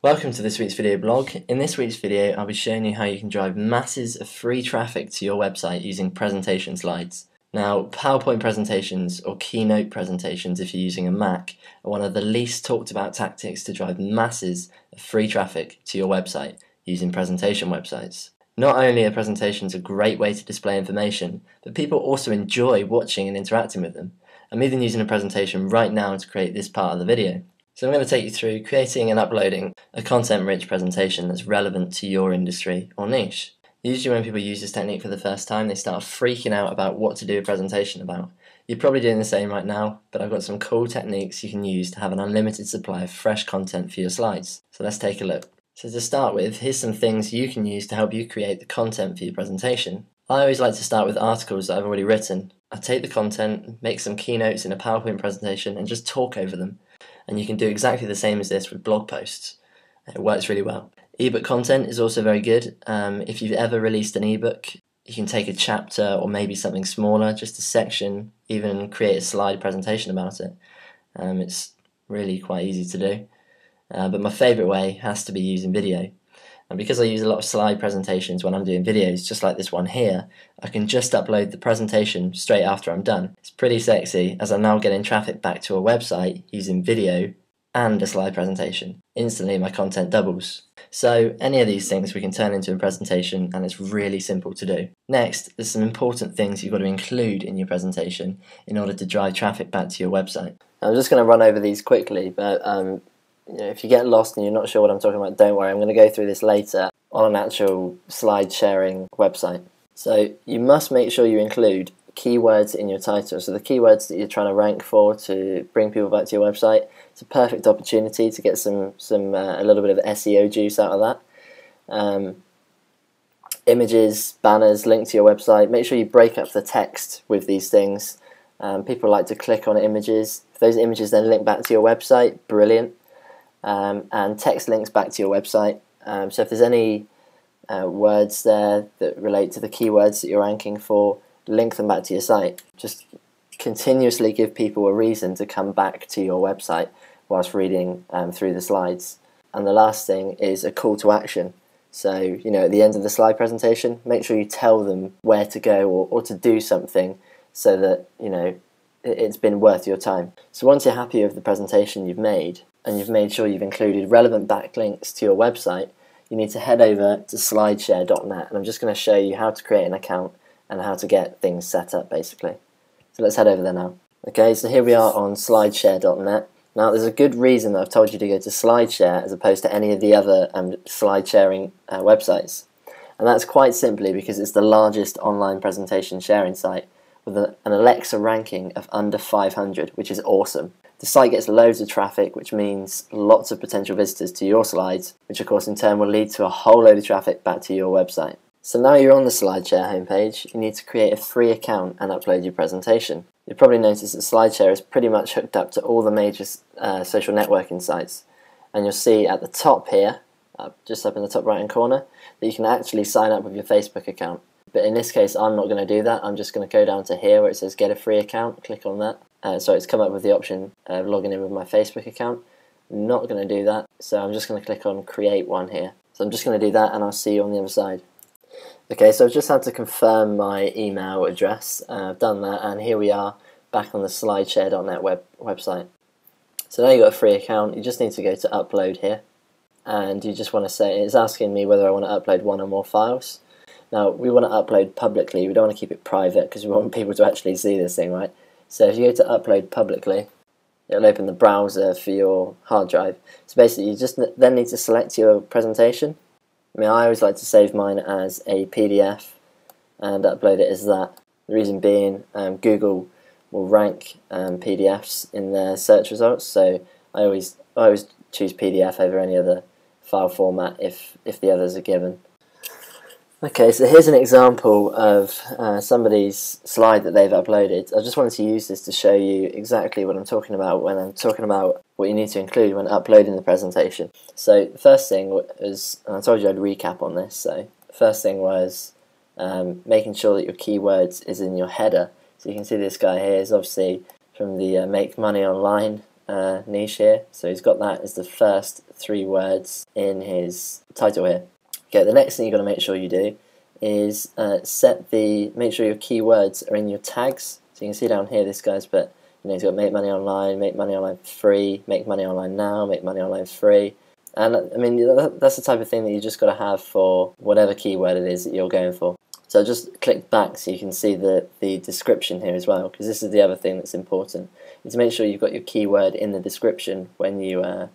Welcome to this week's video blog. In this week's video I'll be showing you how you can drive masses of free traffic to your website using presentation slides. Now, PowerPoint presentations or keynote presentations if you're using a Mac are one of the least talked about tactics to drive masses of free traffic to your website using presentation websites. Not only are presentations a great way to display information, but people also enjoy watching and interacting with them. I'm even using a presentation right now to create this part of the video. So I'm going to take you through creating and uploading a content-rich presentation that's relevant to your industry or niche. Usually when people use this technique for the first time, they start freaking out about what to do a presentation about. You're probably doing the same right now, but I've got some cool techniques you can use to have an unlimited supply of fresh content for your slides. So let's take a look. So to start with, here's some things you can use to help you create the content for your presentation. I always like to start with articles that I've already written. I take the content, make some keynotes in a PowerPoint presentation, and just talk over them. And you can do exactly the same as this with blog posts. It works really well. Ebook content is also very good. If you've ever released an ebook, you can take a chapter or maybe something smaller, just a section, even create a slide presentation about it. It's really quite easy to do. But my favourite way has to be using video. And because I use a lot of slide presentations when I'm doing videos, just like this one here, I can just upload the presentation straight after I'm done. It's pretty sexy, as I'm now getting traffic back to a website using video and a slide presentation. Instantly my content doubles. So any of these things we can turn into a presentation, and it's really simple to do. Next, there's some important things you've got to include in your presentation in order to drive traffic back to your website. I'm just going to run over these quickly, but if you get lost and you're not sure what I'm talking about, don't worry, I'm going to go through this later on an actual slide sharing website. So you must make sure you include keywords in your title. So the keywords that you're trying to rank for to bring people back to your website, it's a perfect opportunity to get a little bit of SEO juice out of that. Images, banners, link to your website. Make sure you break up the text with these things. People like to click on images. If those images then link back to your website, brilliant. And text links back to your website. So if there's any words there that relate to the keywords that you're ranking for, link them back to your site. Just continuously give people a reason to come back to your website whilst reading through the slides. And the last thing is a call to action. So, at the end of the slide presentation, make sure you tell them where to go or to do something so that, it's been worth your time. So once you're happy with the presentation you've made, and you've made sure you've included relevant backlinks to your website, you need to head over to slideshare.net, and I'm just going to show you how to create an account and how to get things set up slideshare.net. So let's head over there now. Okay, so here we are on slideshare.net. Now there's a good reason that I've told you to go to SlideShare as opposed to any of the other slide sharing websites. And that's quite simply because it's the largest online presentation sharing site with an Alexa ranking of under 500, which is awesome. The site gets loads of traffic, which means lots of potential visitors to your slides, which of course in turn will lead to a whole load of traffic back to your website. So now you're on the SlideShare homepage, you need to create a free account and upload your presentation. You'll probably notice that SlideShare is pretty much hooked up to all the major social networking sites. And you'll see at the top here, just up in the top right hand corner, that you can actually sign up with your Facebook account. But in this case I'm not going to do that. I'm just going to go down to here where it says get a free account, click on that. So it's come up with the option of logging in with my Facebook account. I'm not going to do that, so I'm just going to click on create one here. So I'm just going to do that and I'll see you on the other side. Okay, so I've just had to confirm my email address. I've done that, and here we are back on the slideshare.net website. So now you've got a free account, you just need to go to upload here, and you just want to say, it's asking me whether I want to upload one or more files. Now we want to upload publicly, we don't want to keep it private because we want people to actually see this thing, right? So if you go to upload publicly, it'll open the browser for your hard drive. So basically you just then need to select your presentation. I always like to save mine as a PDF and upload it as that. The reason being, Google will rank PDFs in their search results, so I always choose PDF over any other file format if the others are given. Okay, so here's an example of somebody's slide that they've uploaded. I just wanted to use this to show you exactly what I'm talking about when I'm talking about what you need to include when uploading the presentation. So the first thing was, and I told you I'd recap on this, so the first thing was making sure that your keywords is in your header. So you can see this guy here is obviously from the Make Money Online niche here, so he's got that as the first 3 words in his title here. Okay, the next thing you've got to make sure you do is make sure your keywords are in your tags. So you can see down here this guy's put, he's got make money online free, make money online now, make money online free. And I mean, that's the type of thing that you just got to have for whatever keyword it is that you're going for. So just click back so you can see the description here as well, because this is the other thing that's important. Is to make sure you've got your keyword in the description when you're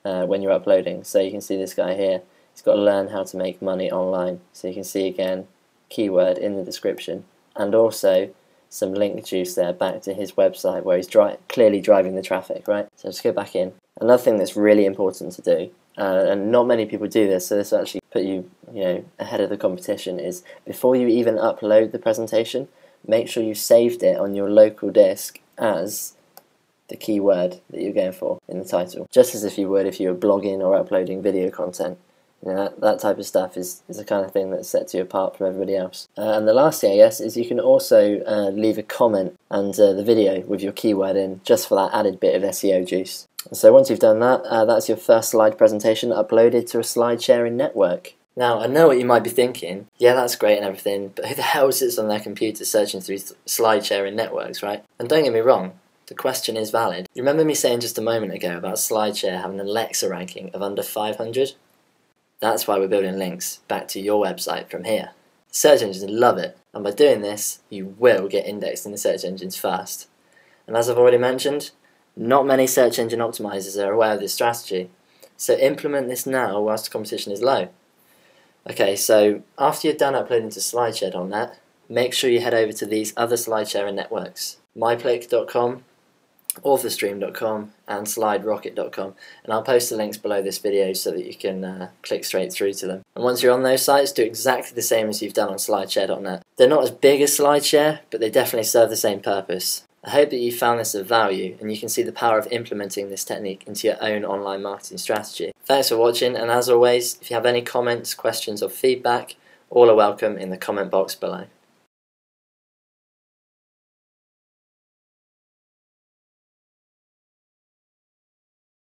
uploading. So you can see this guy here. He's got to learn how to make money online. So you can see again, keyword in the description, and also some link juice there back to his website where he's clearly driving the traffic, right? So just go back in. Another thing that's really important to do, and not many people do this, so this will actually put you, ahead of the competition, is before you even upload the presentation, make sure you saved it on your local disk as the keyword that you're going for in the title, just as if you would if you were blogging or uploading video content. That type of stuff is the kind of thing that sets you apart from everybody else. And the last thing, I guess, is you can also leave a comment under the video with your keyword in, just for that added bit of SEO juice. So once you've done that, that's your first slide presentation uploaded to a slide sharing network. Now, I know what you might be thinking. Yeah, that's great and everything, but who the hell sits on their computer searching through slide sharing networks, right? And don't get me wrong, the question is valid. You remember me saying just a moment ago about SlideShare having an Alexa ranking of under 500? That's why we're building links back to your website from here. Search engines love it, and by doing this, you will get indexed in the search engines fast. And as I've already mentioned, not many search engine optimizers are aware of this strategy, so implement this now whilst the competition is low. Okay, so after you're done uploading to SlideShare.net, make sure you head over to these other slide sharing networks, myplic.com, authorstream.com and sliderocket.com, and I'll post the links below this video so that you can click straight through to them. And once you're on those sites, do exactly the same as you've done on slideshare.net. They're not as big as SlideShare, but they definitely serve the same purpose. I hope that you found this of value and you can see the power of implementing this technique into your own online marketing strategy. Thanks for watching, and as always, if you have any comments, questions or feedback, all are welcome in the comment box below.